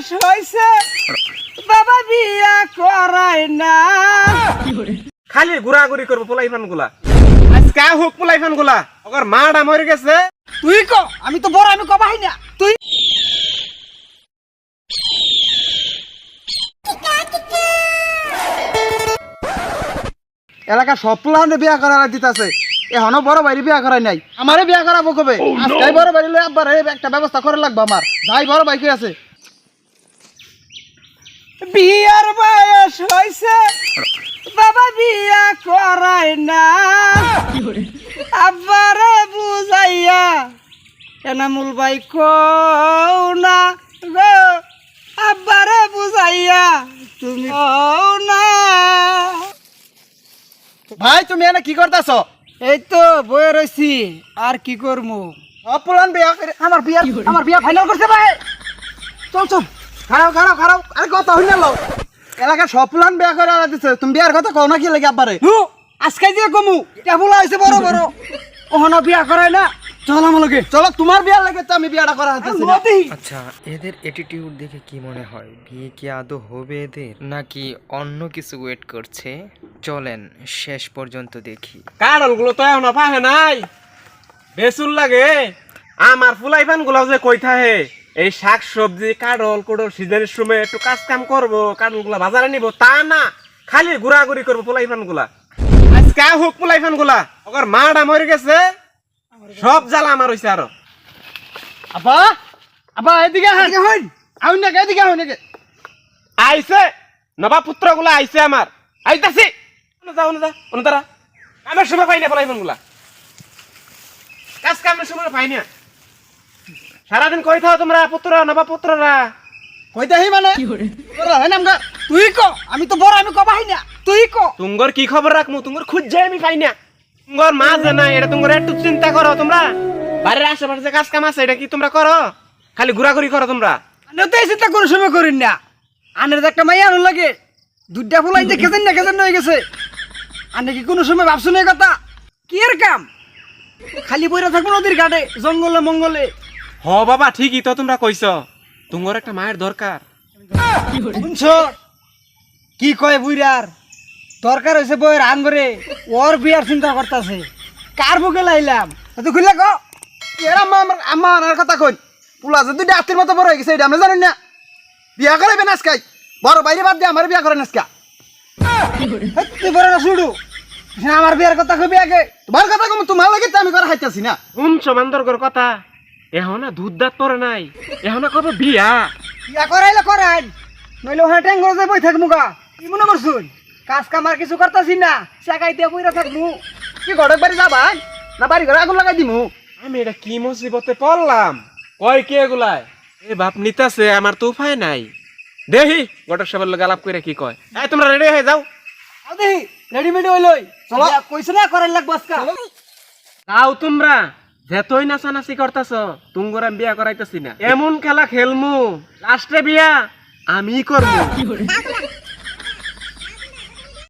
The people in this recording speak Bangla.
বয়স হইছে বাবা বিয়া করায় না। খালি ঘুরাঘুরি করবো পোলাইফান গুলা আজকে হোক পোলাইফান গুলা ওর মাটা মরে গেছে। তুই ক আমি তো বড় আমি কবাই না তুই এলাকা সব প্লানে বিয়া করা দিতেছে এখনো বড় বাইরে বিয়া করাই নাই আমারে বিয়া করাবো কবে আজকাই বড় বাইরে লই আব্বার একটা ব্যবস্থা করে লাগবে আমার যাই বড় বাইকে আছে বিয়ার বয়স হইছে বাবা বিয়া করায় না। আব্বারে বুঝাইয়া এনামুল ভাই কও না গো, আব্বারে বুঝাইয়া তুমি কও না। ভাই তুমি এনে কি করতেছ? এই তো বয়ে রইছি আর কি করমু। সব প্লান বিয়া করে আমার বিয়া ফাইনাল করছে ভাই। চল চল খারাপ খারাপ খারাপ আরে কথা হই না লও এলাকা সব প্লান বিয়া করে দিছে তুমি বিয়ার কথা কও না কি লাগে আব্বারে? হু আজকে দিয়ে কমু এটা বলা হইছে বড় বড় ওহনো বিয়া করায় না। চল আমার লগে চলো তোমার বিয়া লাগে তো আমি বিয়াটা করা হতেছি না। আচ্ছা এদের অ্যাটিটিউড দেখে কি মনে হয় বিয়ে কি আদৌ হবে এদের নাকি অন্য কিছু ওয়েট করছে? চলেন শেষ পর্যন্ত দেখি। কারণ গুলো তো এখনো পাহে নাই বেসুল লাগে আমার ফুলাইফান গুলো যে কই থাকে এই শাক সবজি কাডল কোডল সিজনের সময় একটু কাজ কাম করবো কাডল গুলা বাজারে নিবো তা না খালি ঘুরাঘুরি করবো ফুলাইফান গুলা আজকে হোক ফুলাইফান গুলা ওর মাটা মরে গেছে সব জ্বালা আমার হইছে আরো। আব্বা আব্বা এদিকে হইন আউন না এদিকে হইন নাকি আইছে নবাব পুত্র গুলা আইছে আমার আইতাছি তারা কামের সময় পাই না ফুলাইফান গুলা কাজ কামের সময় পাই না সারাদিন কই থাও তোমরা পুত্র নবাব পুত্ররা কইতাহি মানে তোরা হয় নামগা তুই ক আমি তো বড় আমি কবাই না তুই ক তুঙ্গর কি খবর রাখমু তুঙ্গর খুঁজ যাই আমি পাই না তুঙ্গর মা যে নাই এটা তুঙ্গর একটু চিন্তা করো তোমরা বাড়ির আশেপাশে যে কাজ কাম আছে এটা কি তোমরা করো খালি ঘোরাঘুরি করো তোমরা আনে তো এই চিন্তা কোনো সময় করিন না। আনের তো একটা মাইয়া আনুন লাগে দুধটা ফুলাই যে খেতেন হয়ে গেছে। আনে কি কোনো সময় ভাবছো না কথা কি এর কাম খালি বইরা থাকবো নদীর ঘাটে জঙ্গলে মঙ্গলে। হ বাবা ঠিকই তো তোমরা কইছ তুঙ্গর একটা মায়ের দরকার। শুনছ কি কয় বুইরার দরকার হয়েছে বইয়ের আঙ্গরে ওর বিয়ার চিন্তা করতেছে কার বুকে লাইলাম তুই খুললে ক এরা আমার আর কথা কই পুলা যে দুইটা আত্মীর মতো বড় হয়ে গেছে এটা আমরা জানি না বিয়া করাইবেন আজকাই বড় বাইরে বাদ দিয়ে আমার বিয়া করেন আজকা তুই বড় না শুডু আমার বিয়ার কথা কবি আগে তোমার কথা কম তোমার লাগে তো আমি করা হাইতাছি না শুনছ বান্দরগর কথা এখন না দুধ দাঁত পরে নাই এখন কবে বিয়া বিয়া করাইলে করাই নইলে ওখানে ট্যাঙ্গ করে বই থাকবো গা কি মনে করছুন কাজ কামার কিছু করতেছি না চাকাই দিয়ে বইরা থাকবো। কি ঘটক বাড়ি যাবা না বাড়ি ঘরে আগুন লাগাই দিমু? আমি এটা কি মুসিবতে পড়লাম কয় কে এগুলাই এ বাপ নিতাছে আমার তো উপায় নাই দেখি গটক সাহেবের লগে আলাপ করে কি কয় এই তোমরা রেডি হয়ে যাও আও দেহি রেডিমেড হইলই চলো কইছ না করাই লাগবো আজকা তাও তোমরা যেতই নাচানাচি করতেছ তুঙ্গর আমি বিয়া করাইতেছি না এমন খেলা খেলমু লাস্টে বিয়া আমি করবো।